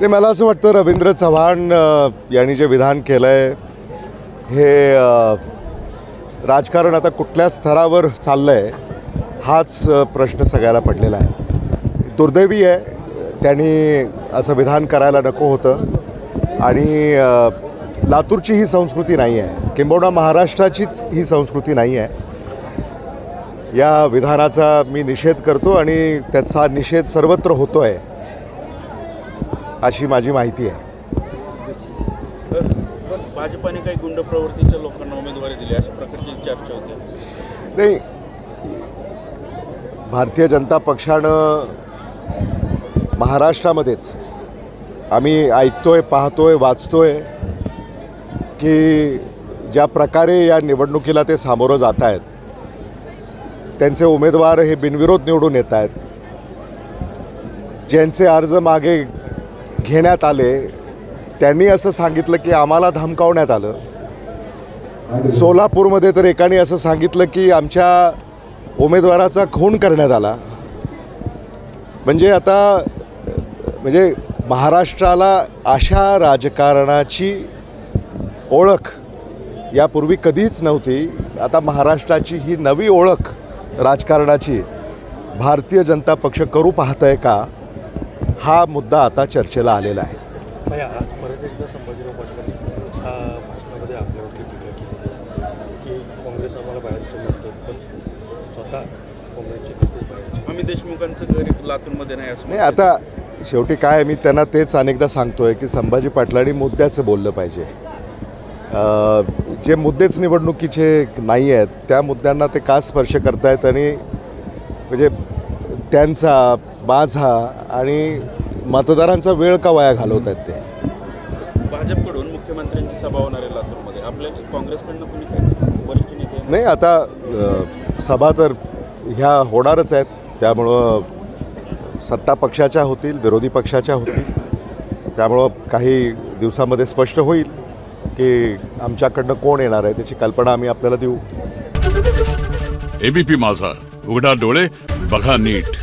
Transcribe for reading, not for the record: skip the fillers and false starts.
ते मला असं वाटतं रवींद्र चव्हाण यांनी जे विधान केलं आहे हे राजकारण आता कुठल्या स्तरावर चाललं आहे हाच प्रश्न सगळ्याला पडलेला आहे. दुर्दैवी आहे, त्यांनी असं विधान करायला नको होतं आणि लातूरची ही संस्कृती नाही आहे, किंबहुना महाराष्ट्राचीच ही संस्कृती नाही आहे. या विधानाचा मी निषेध करतो आणि त्याचा निषेध सर्वत्र होतो आहे अशी माझी माहिती आहे. भाजपाने काही गुंड प्रवृत्तीच्या लोकांना उमेदवारी दिली अशा प्रकारची चर्चा होती. नाही, भारतीय जनता पक्षानं महाराष्ट्रामध्येच आम्ही ऐकतोय, पाहतोय, वाचतोय की ज्या प्रकारे या निवडणुकीला ते सामोरं जात आहेत, त्यांचे उमेदवार हे बिनविरोध निवडून येत आहेत. ज्यांचे अर्ज मागे घेण्यात आले त्यांनी असं सांगितलं की आम्हाला धमकावण्यात आलं. सोलापूरमध्ये तर एकाने असं सांगितलं की आमच्या उमेदवाराचा खून करण्यात आला. म्हणजे महाराष्ट्राला अशा राजकारणाची ओळख यापूर्वी कधीच नव्हती. आता महाराष्ट्राची ही नवी ओळख राजकारणाची भारतीय जनता पक्ष करू पाहत आहे का, हा मुद्दा आता चर्चेला आलेला आहे. आज परत एकदा संभाजीराव पाटलांनी भाषणामध्ये आपल्यावरती टीका केली की काँग्रेस आम्हाला बाहेरचं म्हणतात, पण स्वतः काँग्रेसचे नेते बाहेरचे. आम्ही देशमुखांचं घर लातूरमध्ये नाही असं नाही, आता शेवटी काय, मी त्यांना तेच अनेकदा सांगतोय की संभाजी पाटलांनी मुद्द्याचं बोललं पाहिजे. जे मुद्देच निवडणुकीचे नाही आहेत त्या मुद्द्यांना ते का स्पर्श करतायत आणि म्हणजे त्यांचा, माझा आणि मतदारांचा वेळ का वाया घालवत आहेत ते. भाजपकडून मुख्यमंत्र्यांची सभा होणार आहे लातूरमध्ये, आपल्या काँग्रेसकडनं कोणी काही वरिष्ठ नेते नाही, आता सभा तर ह्या होणारच आहेत, त्यामुळं सत्ता पक्षाच्या होतील, विरोधी पक्षाच्या होतील. त्यामुळं काही दिवसामध्ये स्पष्ट होईल की आमच्याकडनं कोण येणार आहे, त्याची कल्पना आम्ही आपल्याला देऊ. एबीपी माझा, उघडा डोळे बघा नीट.